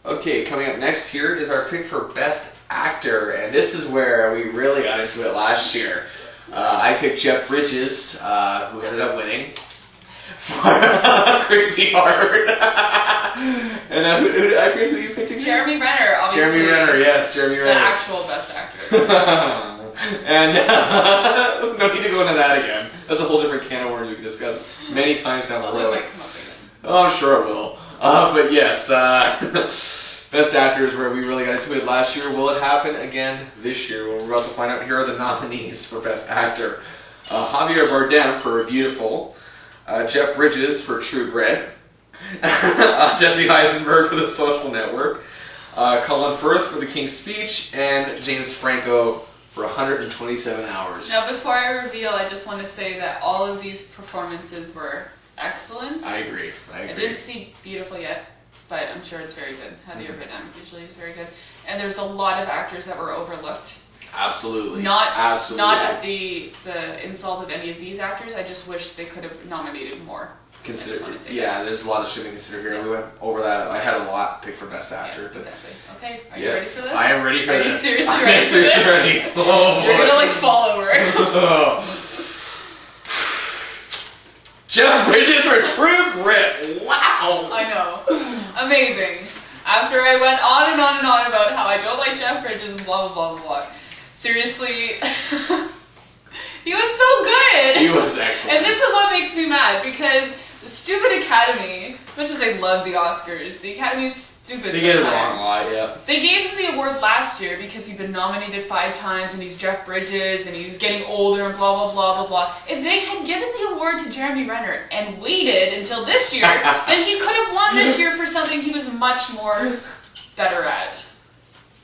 Okay, coming up next here is our pick for Best Actor, and this is where we really got into it last year. I picked Jeff Bridges, who ended up winning for Crazy Heart. And I forget who you picked again? Jeremy Renner, obviously. Jeremy Renner, yes, Jeremy Renner. The actual Best Actor. And no need to go into that again. That's a whole different can of worms we can discuss many times down the road. It might come up again. Oh, I'm sure it will. But yes, Best Actor is where we really got into it last year. Will it happen again this year? Well, we're about to find out. Here are the nominees for Best Actor. Javier Bardem for Beautiful. Jeff Bridges for True Grit. Jesse Eisenberg for The Social Network. Colin Firth for The King's Speech. And James Franco for 127 Hours. Now, before I reveal, I just want to say that all of these performances were excellent. I agree. I didn't see Beautiful yet, but I'm sure it's very good. Javier Bardem usually is very good. And there's a lot of actors that were overlooked. Absolutely. Not at the insult of any of these actors. I just wish they could have nominated more. There's a lot that should be considered here. Yeah. We went over that. I had a lot picked for Best Actor. Yeah, exactly. Okay, are you ready for this? I am ready for this. Are you seriously ready for this? Ready. Oh, you're gonna fall over. Jeff Bridges for True Grit. Wow. I know. Amazing. After I went on and on and on about how I don't like Jeff Bridges and blah, blah, blah, blah, blah. Seriously, he was so good. He was excellent. And this is what makes me mad, because the stupid Academy, as much as I love the Oscars, the Academy's stupid sometimes. They get it wrong a lot, yeah. They gave him the award last year because he'd been nominated 5 times and he's Jeff Bridges and he's getting older and blah, blah, blah, blah, blah. If they had given the award to Jeremy Renner and waited until this year, then he could have won this year for something he was much more better at.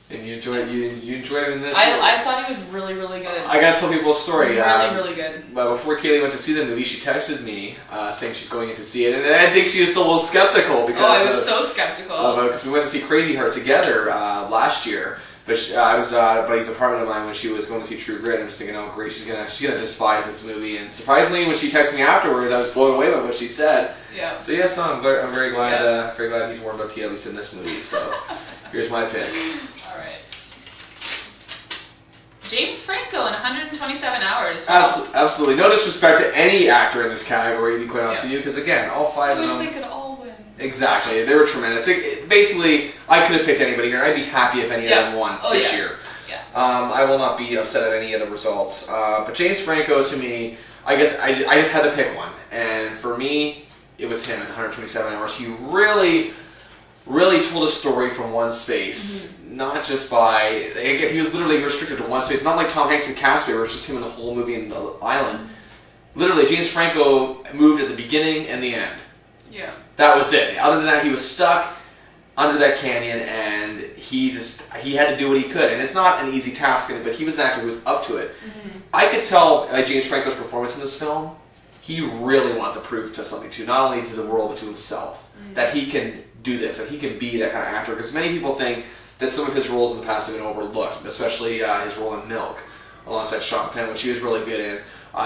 And you enjoyed it in this? I thought he was really, really good. I gotta tell people a story. Really good. But before Kaylee went to see the movie, she texted me saying she's going in to see it, and I think she was still a little skeptical because I was so skeptical because we went to see Crazy Heart together last year. But I was at a buddy's apartment of mine when she was going to see True Grit. I'm just thinking, oh great, she's gonna despise this movie. And surprisingly, when she texted me afterwards, I was blown away by what she said. Yeah. So yes, no, I'm very glad he's warmed up to you at least in this movie. So here's my pick. All right. James Franco in 127 Hours. Absolutely. No disrespect to any actor in this category, to be quite honest with you, because again, all 5 of them. I wish they could all win. Exactly. They were tremendous. Basically, I could have picked anybody here, and I'd be happy if any of them won this year. Yeah. I will not be upset at any of the results. But James Franco, to me, I guess I just had to pick one. And for me, it was him in 127 Hours. He really told a story from one space. Mm-hmm. Not just by, again, he was literally restricted to one space. Not like Tom Hanks in Castaway, where it's just him and the whole movie in the island. Literally, James Franco moved at the beginning and the end. Yeah. That was it. Other than that, he was stuck under that canyon, and he had to do what he could. And it's not an easy task, but he was an actor who was up to it. Mm-hmm. I could tell by James Franco's performance in this film, he really wanted to prove to something, not only to the world, but to himself, that he can do this, that he can be that kind of actor. Because many people think that some of his roles in the past have been overlooked, especially his role in Milk, alongside Sean Penn, which he was really good in.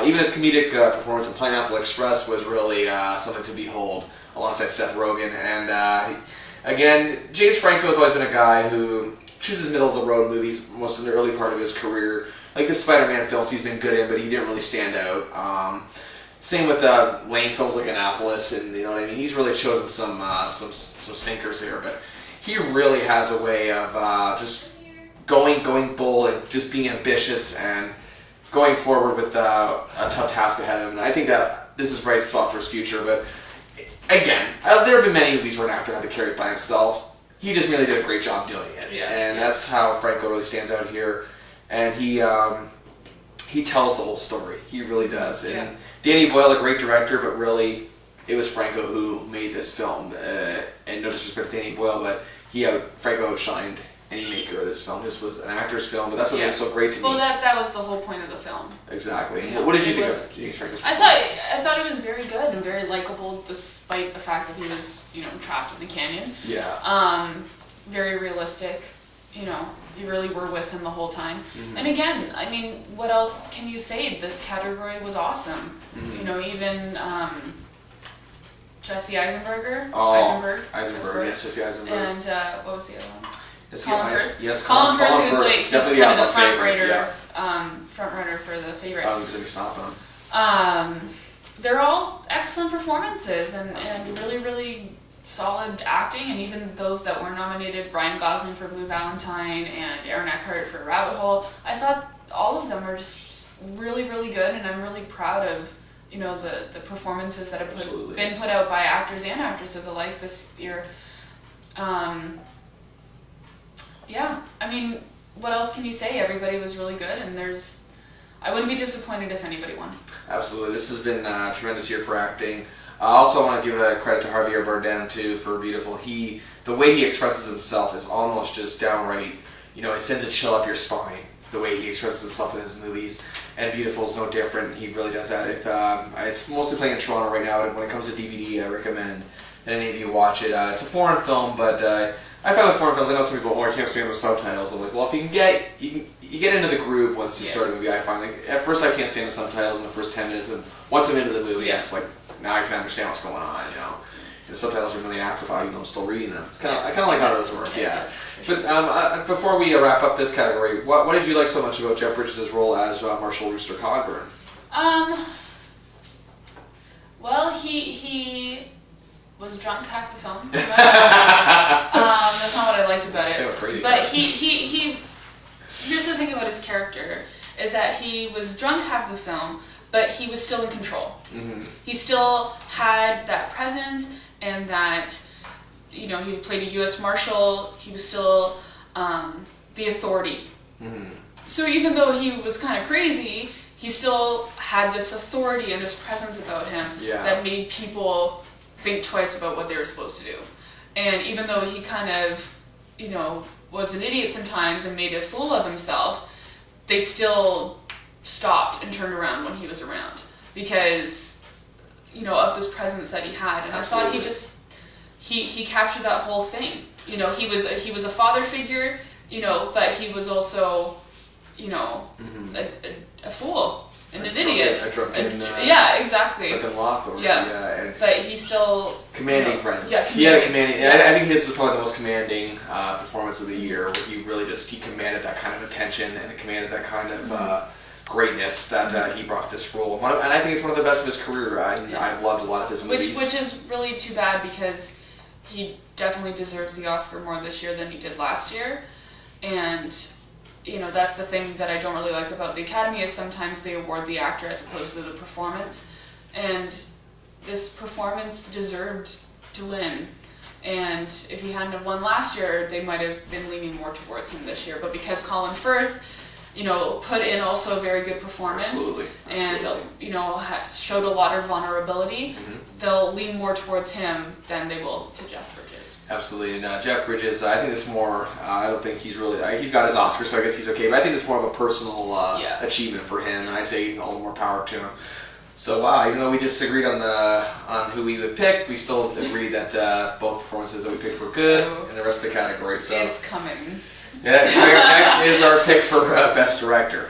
Even his comedic performance in Pineapple Express was really something to behold, alongside Seth Rogen. And again, James Franco has always been a guy who chooses middle-of-the-road movies most of the early part of his career. Like the Spider-Man films he's been good in, but he didn't really stand out. Same with lame films like Annapolis, and you know what I mean. He's really chosen some stinkers there, but he really has a way of just going bold and just being ambitious and going forward with a tough task ahead of him. And I think that this is bright spot for his future. But again, there have been many movies where an actor had to carry it by himself. He just merely did a great job doing it, and that's how Franco really stands out here. And he tells the whole story. He really does. And Danny Boyle, a great director, but really it was Franco who made this film. And no disrespect to Danny Boyle, but Franco outshined any maker of this film. This was an actor's film, but that's what made it so great to me. Well, that was the whole point of the film. Exactly. Yeah. What did you think of James Franco's performance? I thought he was very good and very likable, despite the fact that he was, trapped in the canyon. Yeah. Very realistic. You really were with him the whole time. Mm-hmm. And again, I mean, what else can you say? This category was awesome. Mm-hmm. Even Jesse Eisenberg. Yes, Jesse Eisenberg. And what was the other one? Colin Firth. Yes, Colin Firth, who's like he's definitely kind of the front runner for the favorite. Because he stopped on. They're all excellent performances and really, really solid acting, and even those that were nominated, Ryan Gosling for Blue Valentine and Aaron Eckhart for Rabbit Hole, I thought all of them were just really, really good, and I'm really proud of the performances that have been put out by actors and actresses alike this year. Yeah, I mean, what else can you say? Everybody was really good, and I wouldn't be disappointed if anybody won. Absolutely. This has been a tremendous year for acting. I also want to give a credit to Javier Bardem, too, for Beautiful. The way he expresses himself is almost just downright, it sends a chill up your spine, the way he expresses himself in his movies. And Beautiful is no different. He really does that. It's mostly playing in Toronto right now, and when it comes to DVD, I recommend that any of you watch it. It's a foreign film, but I find with foreign films, I know some people, I can't stand the subtitles. I'm like, well, if you get into the groove once you start a movie. I find, like, at first I can't stand the subtitles in the first 10 minutes, but once I'm into the movie, it's like, now I can understand what's going on, And the subtitles are really an afterthought, even though I'm still reading them. I kind of like how those work, But before we wrap up this category, what did you like so much about Jeff Bridges' role as Marshall Rooster Cogburn? Well, he was drunk half the film. That's not what I liked about it. But he here's the thing about his character, is that he was drunk half the film, but he was still in control. Mm-hmm. He still had that presence, and that, he played a U.S. Marshal, he was still the authority. Mm-hmm. So even though he was kind of crazy, he still had this authority and this presence about him that made people think twice about what they were supposed to do. And even though he kind of, was an idiot sometimes and made a fool of himself, they still stopped and turned around when he was around because, of this presence that he had. And Absolutely. I thought he captured that whole thing. He was a father figure, but he was also, a fool. And an idiot. A drunken, exactly. Drunken law authority. But he still... Commanding presence. Yeah, he had a commanding... Yeah. I think his was probably the most commanding performance of the year, where he really he commanded that kind of attention and commanded that kind of greatness that he brought to this role. And I think it's one of the best of his career. I've loved a lot of his movies. Which is really too bad, because he definitely deserves the Oscar more this year than he did last year. And... that's the thing that I don't really like about the Academy, is sometimes they award the actor as opposed to the performance. And this performance deserved to win. And if he hadn't have won last year, they might have been leaning more towards him this year. But because Colin Firth, put in also a very good performance. Absolutely. And, showed a lot of vulnerability, they'll lean more towards him than they will to Jeff Bridges. Absolutely, and Jeff Bridges, I think it's more, I don't think he's really, he's got his Oscar, so I guess he's okay, but I think it's more of a personal achievement for him, and I say all the more power to him. So wow, even though we disagreed on who we would pick, we still agreed that both performances that we picked were good, and the rest of the category, so. It's coming. Yeah, next is our pick for Best Director.